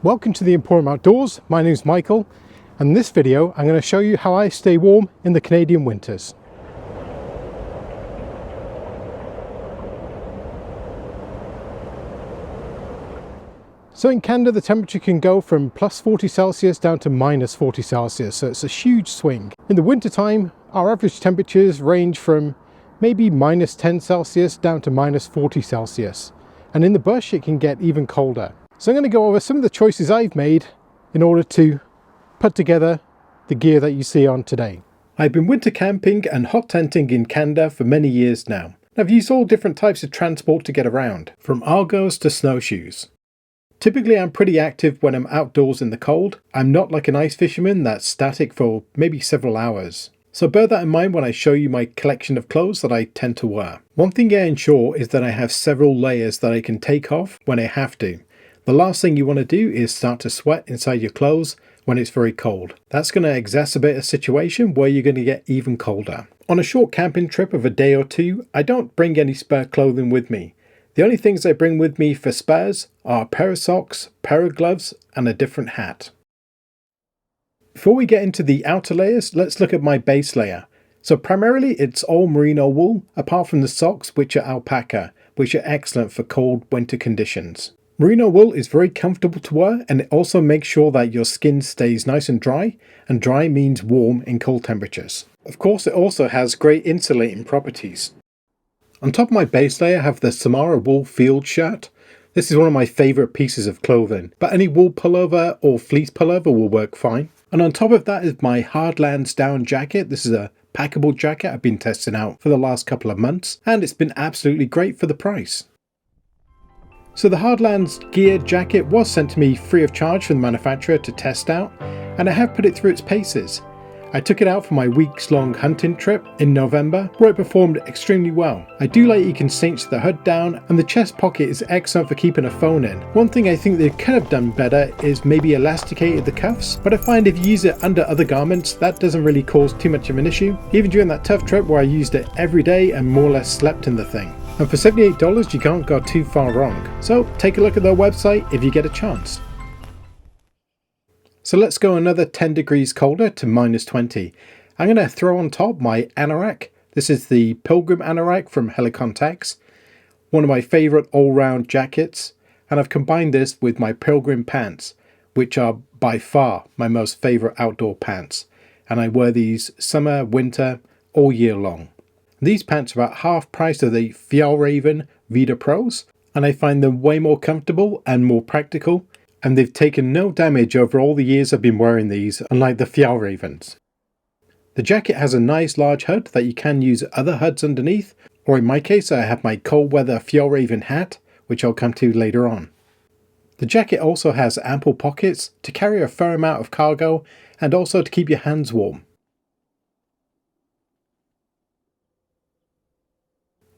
Welcome to the Emporium Outdoors. My name is Michael, and in this video I'm going to show you how I stay warm in the Canadian winters. So in Canada the temperature can go from plus 40 Celsius down to minus 40 Celsius, so it's a huge swing. In the winter time our average temperatures range from maybe minus 10 Celsius down to minus 40 Celsius, and in the bush it can get even colder. So I'm going to go over some of the choices I've made in order to put together the gear that you see on today. I've been winter camping and hot tenting in Canada for many years now. I've used all different types of transport to get around, from Argos to snowshoes. Typically I'm pretty active when I'm outdoors in the cold. I'm not like an ice fisherman that's static for maybe several hours. So bear that in mind when I show you my collection of clothes that I tend to wear. One thing I ensure is that I have several layers that I can take off when I have to. The last thing you want to do is start to sweat inside your clothes when it's very cold. That's going to exacerbate a situation where you're going to get even colder. On a short camping trip of a day or two, I don't bring any spare clothing with me. The only things I bring with me for spares are a pair of socks, pair of gloves, and a different hat. Before we get into the outer layers, let's look at my base layer. So primarily it's all merino wool, apart from the socks which are alpaca, which are excellent for cold winter conditions. Merino wool is very comfortable to wear, and it also makes sure that your skin stays nice and dry means warm in cold temperatures. Of course it also has great insulating properties. On top of my base layer I have the Samara wool field shirt. This is one of my favourite pieces of clothing, but any wool pullover or fleece pullover will work fine. And on top of that is my Hardlands down jacket. This is a packable jacket I've been testing out for the last couple of months, and it's been absolutely great for the price. So the Hardlands gear jacket was sent to me free of charge from the manufacturer to test out, and I have put it through its paces. I took it out for my weeks-long hunting trip in November, where it performed extremely well. I do like you can cinch the hood down, and the chest pocket is excellent for keeping a phone in. One thing I think they could have done better is maybe elasticated the cuffs, but I find if you use it under other garments, that doesn't really cause too much of an issue, even during that tough trip where I used it every day and more or less slept in the thing. And for $78 you can't go too far wrong, so take a look at their website if you get a chance. So let's go another 10 degrees colder to minus 20. I'm going to throw on top my anorak. This is the Pilgrim anorak from Helikon-Tex, one of my favourite all-round jackets, and I've combined this with my Pilgrim pants, which are by far my most favourite outdoor pants, and I wear these summer, winter, all year long. These pants are about half price of the Fjällräven Vida Pros, and I find them way more comfortable and more practical, and they've taken no damage over all the years I've been wearing these, unlike the Fjällrävens. The jacket has a nice large hood that you can use other hoods underneath, or in my case I have my cold weather Fjällräven hat, which I'll come to later on. The jacket also has ample pockets to carry a fair amount of cargo and also to keep your hands warm.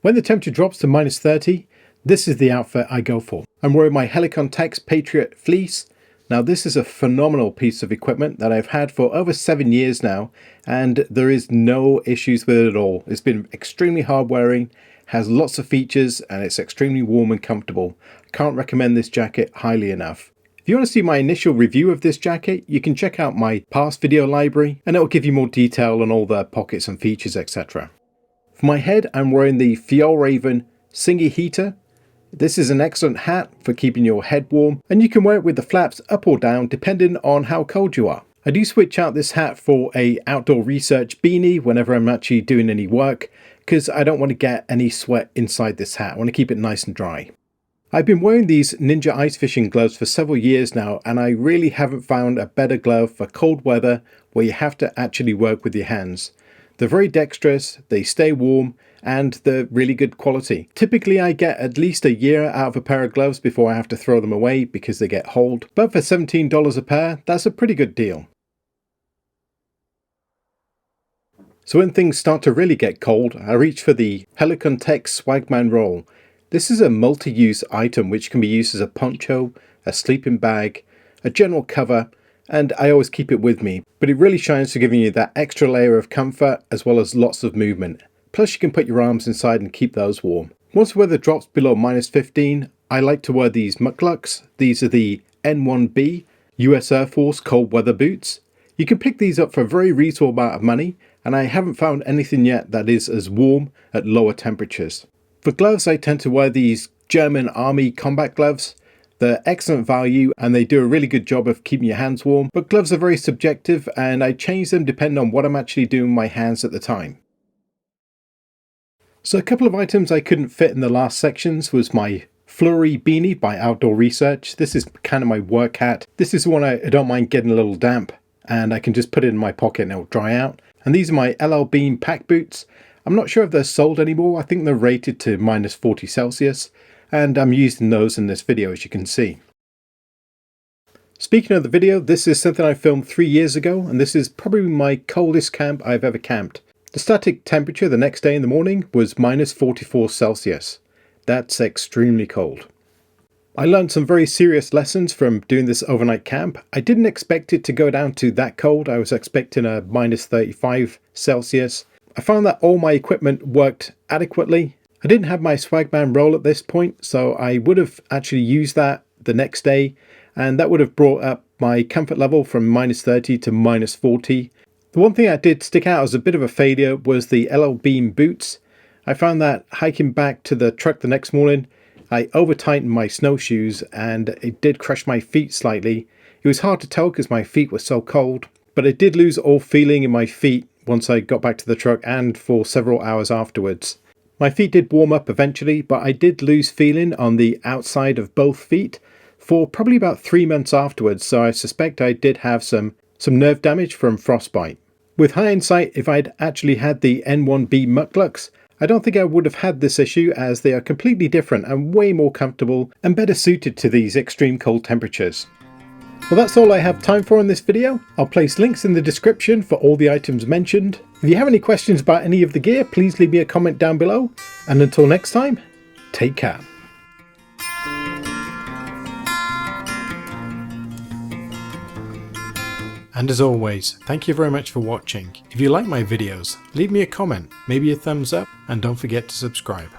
When the temperature drops to minus 30, this is the outfit I go for. I'm wearing my Helikon-Tex Patriot fleece. Now this is a phenomenal piece of equipment that I've had for over 7 years now, and there is no issues with it at all. It's been extremely hard wearing, has lots of features, and it's extremely warm and comfortable. I can't recommend this jacket highly enough. If you want to see my initial review of this jacket, you can check out my past video library, and it will give you more detail on all the pockets and features, etc. For my head, I'm wearing the Fjällräven Singi Heater. This is an excellent hat for keeping your head warm, and you can wear it with the flaps up or down depending on how cold you are. I do switch out this hat for a outdoor research beanie whenever I'm actually doing any work, because I don't want to get any sweat inside this hat. I want to keep it nice and dry. I've been wearing these Ninja ice fishing gloves for several years now, and I really haven't found a better glove for cold weather where you have to actually work with your hands. They're very dexterous, they stay warm, and they're really good quality. Typically I get at least a year out of a pair of gloves before I have to throw them away because they get holed, but for $17 a pair, that's a pretty good deal. So when things start to really get cold, I reach for the Helikon-Tex Swagman Roll. This is a multi-use item which can be used as a poncho, a sleeping bag, a general cover, and I always keep it with me, but it really shines for giving you that extra layer of comfort as well as lots of movement. Plus you can put your arms inside and keep those warm. Once the weather drops below minus 15, I like to wear these mucklucks. These are the N1B US Air Force cold weather boots. You can pick these up for a very reasonable amount of money, and I haven't found anything yet that is as warm at lower temperatures. For gloves, I tend to wear these German Army combat gloves. They're excellent value and they do a really good job of keeping your hands warm, but gloves are very subjective and I change them depending on what I'm actually doing with my hands at the time. So a couple of items I couldn't fit in the last sections was my Flurry beanie by Outdoor Research. This is kind of my work hat. This is the one I don't mind getting a little damp and I can just put it in my pocket and it'll dry out. And these are my LL Bean pack boots. I'm not sure if they're sold anymore. I think they're rated to minus 40 Celsius. And I'm using those in this video, as you can see. Speaking of the video, this is something I filmed 3 years ago, and this is probably my coldest camp I've ever camped. The static temperature the next day in the morning was minus 44 Celsius. That's extremely cold. I learned some very serious lessons from doing this overnight camp. I didn't expect it to go down to that cold. I was expecting a minus 35 Celsius. I found that all my equipment worked adequately. I didn't have my Swagman roll at this point, so I would have actually used that the next day, and that would have brought up my comfort level from minus 30 to minus 40. The one thing that did stick out as a bit of a failure was the LL Bean boots. I found that hiking back to the truck the next morning, I over-tightened my snowshoes and it did crush my feet slightly. It was hard to tell because my feet were so cold, but I did lose all feeling in my feet once I got back to the truck and for several hours afterwards. My feet did warm up eventually, but I did lose feeling on the outside of both feet for probably about 3 months afterwards, so I suspect I did have some nerve damage from frostbite. With hindsight, if I'd actually had the N1B mucklucks, I don't think I would have had this issue, as they are completely different and way more comfortable and better suited to these extreme cold temperatures. Well, that's all I have time for in this video. I'll place links in the description for all the items mentioned. If you have any questions about any of the gear, please leave me a comment down below. And until next time, take care. And as always, thank you very much for watching. If you like my videos, leave me a comment, maybe a thumbs up, and don't forget to subscribe.